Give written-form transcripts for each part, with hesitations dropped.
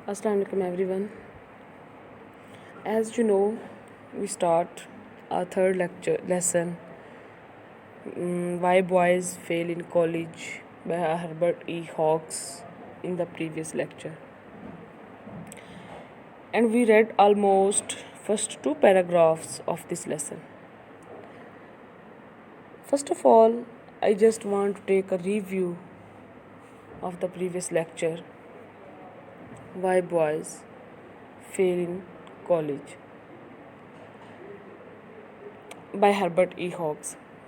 Assalamu alaikum everyone. As you know, we start our third lesson, Why Boys Fail in College by Herbert E. Hawkes in the previous lecture. And we read almost first two paragraphs of this lesson. First of all, I just want to take a review of the previous lecture, Why Boys Fail in College by Herbert E. Hawkes.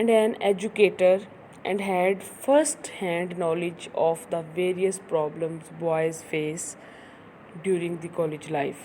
and an educator and had first-hand knowledge of the various problems boys face during the college life.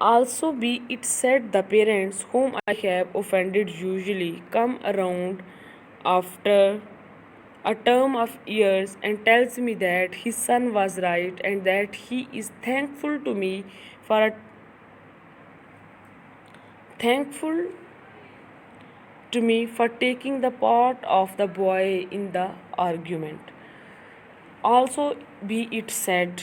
also be it said the parents whom I have offended usually come around after a term of years and tells me that his son was right and that he is thankful to me for taking the part of the boy in the argument. Also be it said,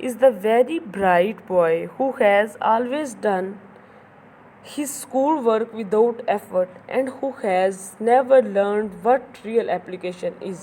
is the very bright boy who has always done his schoolwork without effort and who has never learned what real application is.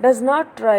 does not try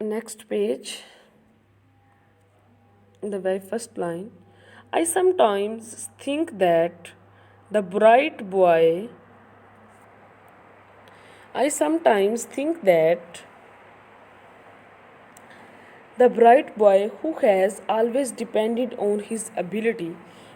Next page, the very first line, I sometimes think that the bright boy, I sometimes think that the bright boy who has always depended on his ability,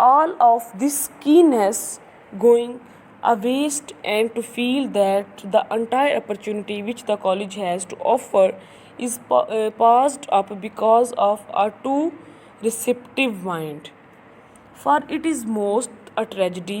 all of this keenness going a waste, and to feel that the entire opportunity which the college has to offer is passed up because of a too receptive mind. For it is most a tragedy,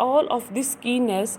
all of this keenness,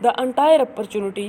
the entire opportunity,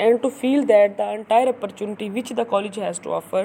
and to feel that the entire opportunity which the college has to offer,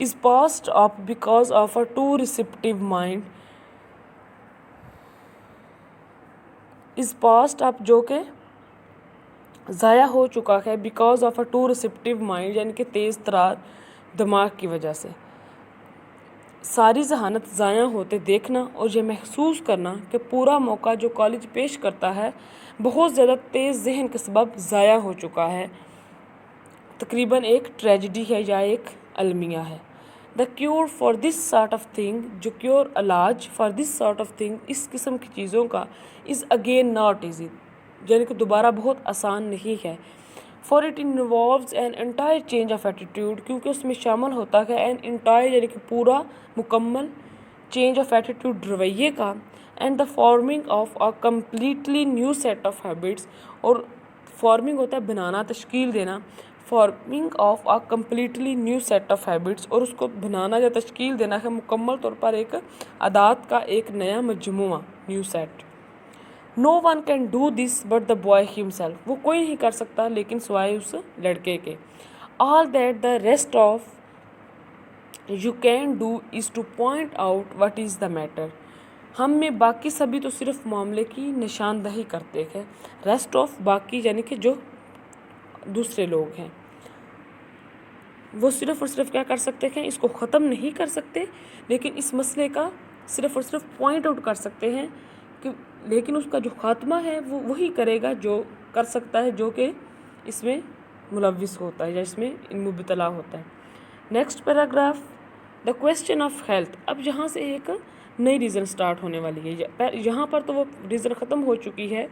is passed up because of a too receptive mind, is passed up جو کہ ضائع ہو چکا ہے because of a too receptive mind یعنی کہ تیز ترار دماغ کی وجہ سے. ساری ذہانت ضائع ہوتے دیکھنا اور یہ محسوس کرنا کہ پورا موقع جو کالج پیش کرتا ہے بہت زیادہ تیز ذہن کے سبب ضائع ہو چکا ہے تقریباً ایک ٹریجڈی ہے یا ایک المیہ ہے. The cure for this sort of thing جو کیور علاج for this sort of thing اس قسم کی چیزوں کا از اگین ناٹ ایزی یعنی کہ دوبارہ بہت آسان نہیں ہے. For it involves an entire change of attitude کیونکہ اس میں شامل ہوتا ہے این انٹائر یعنی کہ پورا مکمل چینج آف ایٹیٹیوڈ رویے کا and the forming of a completely new set of habits اور فارمنگ ہوتا ہے بنانا تشکیل دینا forming of a completely new set of habits اور اس کو بنانا یا تشکیل دینا ہے مکمل طور پر ایک عادات کا ایک نیا مجموعہ new set. No one can do this but the boy himself وہ کوئی نہیں کر سکتا لیکن سوائے اس لڑکے کے. All that the rest of you can do is to point out what is the matter ہم میں باقی سبھی تو صرف معاملے کی نشاندہی کرتے ہیں. ریسٹ آف باقی یعنی کہ جو دوسرے لوگ ہیں وہ صرف اور صرف کیا کر سکتے ہیں اس کو ختم نہیں کر سکتے لیکن اس مسئلے کا صرف اور صرف پوائنٹ آؤٹ کر سکتے ہیں کہ لیکن اس کا جو خاتمہ ہے وہ وہی کرے گا جو کر سکتا ہے جو کہ اس میں ملوث ہوتا ہے یا اس میں مبتلا ہوتا ہے. Next paragraph the question of health. اب یہاں سے ایک نئی ریزن سٹارٹ ہونے والی ہے. یہاں پر تو وہ ریزن ختم ہو چکی ہے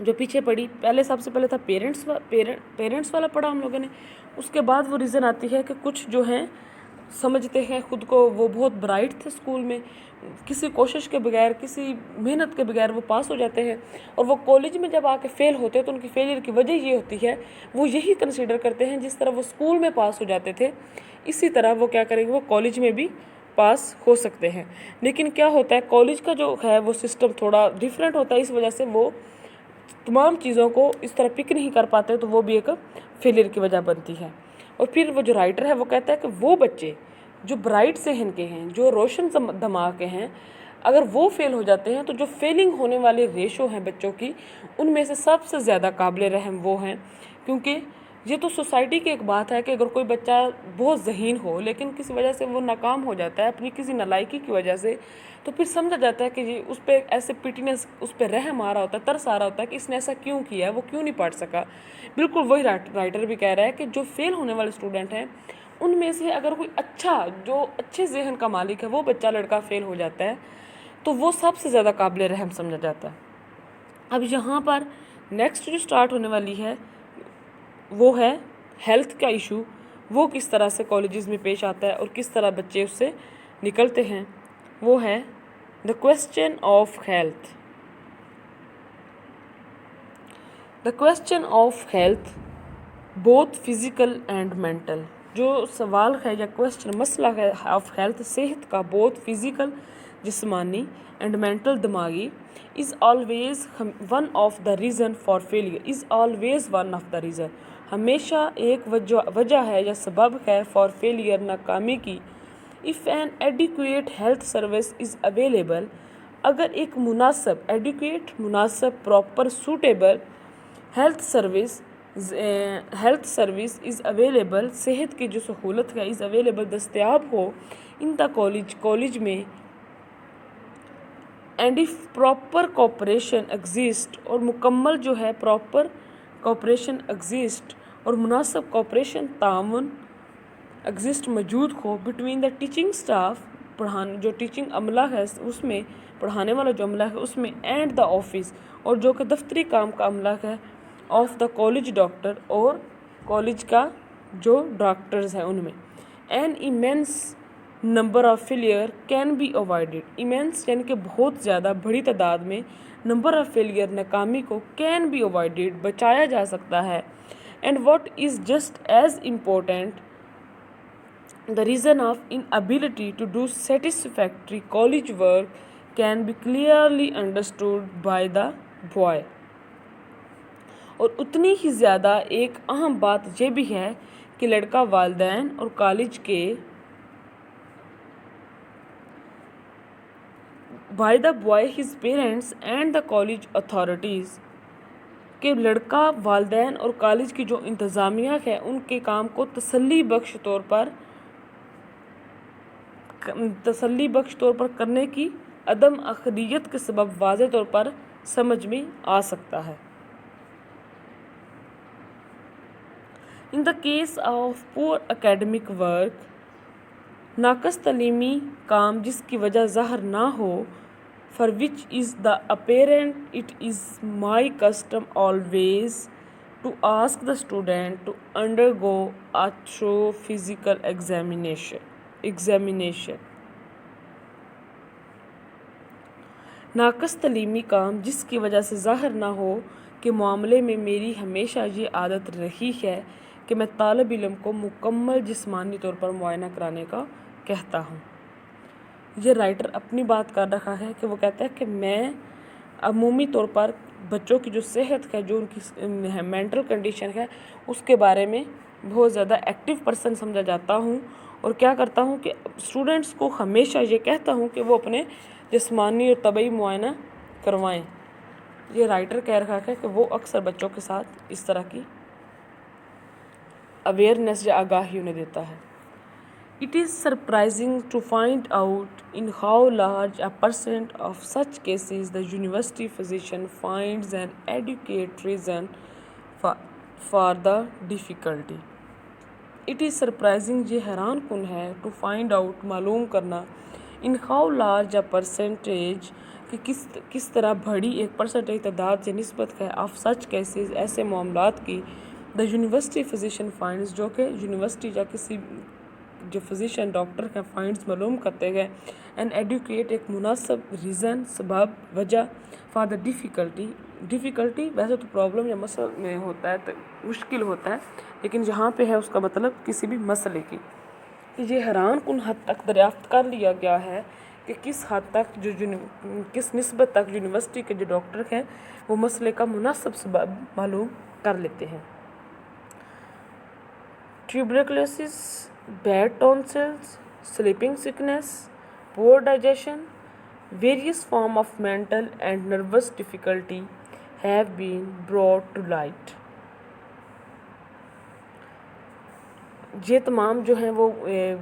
جو پیچھے پڑی. پہلے سب سے پہلے تھا پیرنٹس والا پڑھا ہم لوگوں نے. اس کے بعد وہ ریزن آتی ہے کہ کچھ جو ہیں سمجھتے ہیں خود کو وہ بہت برائٹ تھے اسکول میں کسی کوشش کے بغیر کسی محنت کے بغیر وہ پاس ہو جاتے ہیں اور وہ کالج میں جب آ کے فیل ہوتے ہیں تو ان کی فیلئر کی وجہ یہ ہوتی ہے وہ یہی کنسیڈر کرتے ہیں جس طرح وہ اسکول میں پاس ہو جاتے تھے اسی طرح وہ کیا کریں گے وہ کالج میں بھی پاس ہو سکتے ہیں. لیکن کیا ہوتا ہے کالج کا جو ہے وہ سسٹم تھوڑا ڈیفرنٹ ہوتا ہے اس وجہ سے وہ تمام چیزوں کو اس طرح پک نہیں کر پاتے تو وہ بھی ایک فیلئر کی وجہ بنتی ہے. اور پھر وہ جو رائٹر ہے وہ کہتا ہے کہ وہ بچے جو برائٹ ذہن کے ہیں جو روشن دماغ کے ہیں اگر وہ فیل ہو جاتے ہیں تو جو فیلنگ ہونے والے ریشو ہیں بچوں کی ان میں سے سب سے زیادہ قابل رحم وہ ہیں کیونکہ یہ تو سوسائٹی کی ایک بات ہے کہ اگر کوئی بچہ بہت ذہین ہو لیکن کسی وجہ سے وہ ناکام ہو جاتا ہے اپنی کسی نالائکی کی وجہ سے تو پھر سمجھا جاتا ہے کہ یہ اس پہ ایسے پیٹینس اس پہ رحم آ رہا ہوتا ہے ترس آ رہا ہوتا ہے کہ اس نے ایسا کیوں کیا ہے وہ کیوں نہیں پڑھ سکا. بالکل وہی رائٹر بھی کہہ رہا ہے کہ جو فیل ہونے والے اسٹوڈنٹ ہیں ان میں سے اگر کوئی اچھا جو اچھے ذہن کا مالک ہے وہ بچہ لڑکا فیل ہو جاتا ہے تو وہ سب سے زیادہ قابل رحم سمجھا جاتا ہے. اب یہاں پر نیکسٹ جو سٹارٹ ہونے والی ہے وہ ہے ہیلتھ کا ایشو. وہ کس طرح سے کالجز میں پیش آتا ہے اور کس طرح بچے اس سے نکلتے ہیں. وہ ہے the question of health. The question of health both physical and mental. جو سوال ہے یا کویسچن مسئلہ ہے آف ہیلتھ صحت کا بہت فزیکل جسمانی اینڈ مینٹل دماغی is always one of the reason for failure is always one of the reason ہمیشہ ایک وجہ ہے یا سبب ہے فار فیلئر ناکامی کی. If an adequate health service is available اگر ایک مناسب ایڈیکویٹ مناسب proper suitable health service is available صحت کی جو سہولت ہے از اویلیبل دستیاب ہو ان دا کالج میں and if proper cooperation exist اور مکمل جو ہے پراپر کوپریشن ایگزسٹ اور مناسب کوپریشن تعاون ایگزسٹ موجود ہو بٹوین دا ٹیچنگ اسٹاف جو ٹیچنگ عملہ ہے اس میں پڑھانے والا جو عملہ ہے اس میں اینڈ دا آفس اور جو کہ دفتری کام کا عملہ ہے آف دا کالج ڈاکٹر اور کالج کا جو ڈاکٹرز ہیں ان میں an immense number of failure can be avoided. Immense یعنی کہ بہت زیادہ بڑی تعداد میں نمبر آف فیلئر ناکامی کو کین بی اوائڈیڈ بچایا جا سکتا ہے. And what is just as important the reason of inability to do satisfactory college work can be clearly understood by the boy. اور اتنی ہی زیادہ ایک اہم بات یہ بھی ہے کہ لڑکا والدین اور کالج کے by the boy his parents and the college authorities کہ لڑکا والدین اور کالج کی جو انتظامیہ ہے ان کے کام کو تسلی بخش طور پر کرنے کی عدم اخلیت کے سبب واضح طور پر سمجھ میں آ سکتا ہے۔ In the case of poor academic work ناقص تعلیمی کام جس کی وجہ ظاہر نہ ہو for which is the apparent it is my custom always to ask the student to undergo a thorough physical examination ناقص تعلیمی کام جس کی وجہ سے ظاہر نہ ہو کے معاملے میں میری ہمیشہ یہ عادت رہی ہے کہ میں طالب علم کو مکمل جسمانی طور پر معائنہ کرانے کا کہتا ہوں۔ یہ رائٹر اپنی بات کر رہا ہے کہ وہ کہتا ہے کہ میں عمومی طور پر بچوں کی جو صحت ہے، جو ان کی مینٹل کنڈیشن ہے، اس کے بارے میں بہت زیادہ ایکٹیو پرسن سمجھا جاتا ہوں، اور کیا کرتا ہوں کہ اسٹوڈنٹس کو ہمیشہ یہ کہتا ہوں کہ وہ اپنے جسمانی اور طبعی معائنہ کروائیں۔ یہ رائٹر کہہ رہا ہے کہ وہ اکثر بچوں کے ساتھ اس طرح کی اویئرنیس یا آگاہی انہیں دیتا ہے۔ It is surprising to find out in how large a percent of such cases the university physician finds an adequate reason for the difficulty. It is surprising یہ حیران کن ہے to find out معلوم کرنا in how large a percentage کہ کس طرح بڑی ایک پرسنٹیج تعداد سے نسبت ہے of such cases ایسے معاملات کی the university physician finds جو کہ یونیورسٹی یا کسی جو فزیشین ڈاکٹر کا فائنڈز معلوم کرتے ہیں این ایڈوکیٹ ایک مناسب ریزن سبب وجہ فار دا ڈیفیکلٹی ویسے تو پرابلم یا مسئلہ میں ہوتا ہے مشکل ہوتا ہے، لیکن جہاں پہ ہے اس کا مطلب کسی بھی مسئلے کی، یہ حیران کن حد تک دریافت کر لیا گیا ہے کہ کس حد تک کس نسبت تک یونیورسٹی کے جو ڈاکٹر ہیں وہ مسئلے کا مناسب سبب معلوم کر لیتے ہیں۔ Tuberculosis, bad tonsils, sleeping sickness, poor digestion, various forms of mental and nervous difficulty have been brought to light. یہ تمام جو ہیں وہ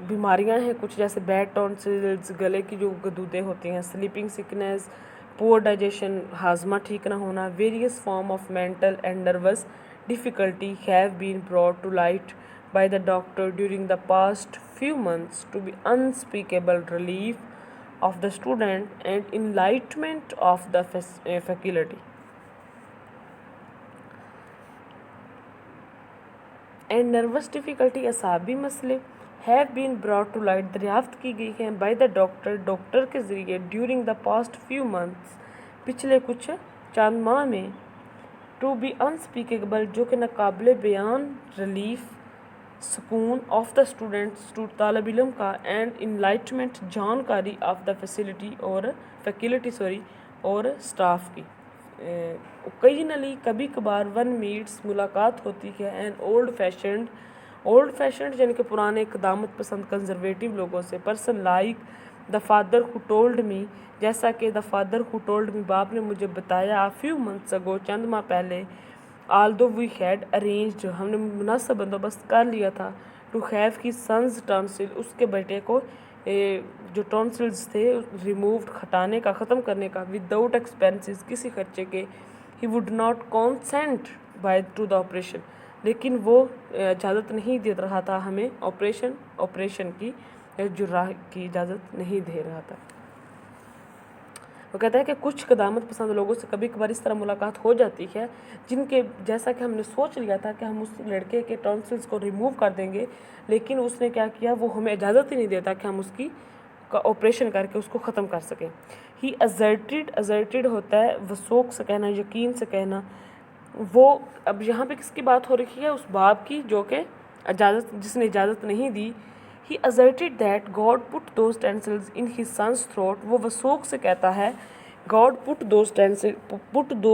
بیماریاں ہیں کچھ جیسے بیڈ ٹونسلز، گلے کی جو گدودیں ہوتی ہیں، سلیپنگ سکنس، پور ڈائجیشن، ہاضمہ ٹھیک نہ ہونا، various form of mental and nervous difficulty have been brought to light by the doctor during the past few months to be unspeakable relief of the student and enlightenment of the faculty. And nervous difficulty اعصابی مسئلے have been brought to light دریافت کی گئی ہیں by the doctor کے ذریعے during the past few months پچھلے کچھ چند ماہ میں to be unspeakable جو کہ ناقابل بیان ریلیف سکون آف دا اسٹوڈنٹ طالب علم کا اینڈ انلائٹمنٹ جانکاری آف دا فیکلٹی اور اسٹاف کی۔ اوکیجنلی کبھی کبھار ون میٹس ملاقات ہوتی ہے اینڈ اولڈ فیشنڈ یعنی کہ پرانے قدامت پسند کنزرویٹیو لوگوں سے person like the father who told me جیسا کہ the father who told me باپ نے مجھے بتایا فیو منتھس اگو چند ماہ پہلے although we had arranged ہم نے مناسب بندوبست کر لیا تھا to have his son's tonsil اس کے بیٹے کو جو ٹونسلز تھے removed ہٹانے کا ختم کرنے کا without expenses کسی خرچے کے he would not consent to the operation لیکن وہ اجازت نہیں دے رہا تھا ہمیں آپریشن کی جراح کی اجازت نہیں دے رہا تھا۔ وہ کہتا ہے کہ کچھ قدامت پسند لوگوں سے کبھی کبھار اس طرح ملاقات ہو جاتی ہے جن کے جیسا کہ ہم نے سوچ لیا تھا کہ ہم اس لڑکے کے ٹونسلز کو ریموو کر دیں گے، لیکن اس نے کیا کیا، وہ ہمیں اجازت ہی نہیں دیتا کہ ہم اس کی آپریشن کر کے اس کو ختم کر سکیں۔ ہی ازرٹیڈ ہوتا ہے وثوق سے کہنا، یقین سے کہنا۔ وہ اب یہاں پہ کس کی بات ہو رہی ہے، اس باپ کی جو کہ جس نے اجازت نہیں دی۔ He asserted that God put those tonsils in his son's throat وہ وثوق سے کہتا ہے God put those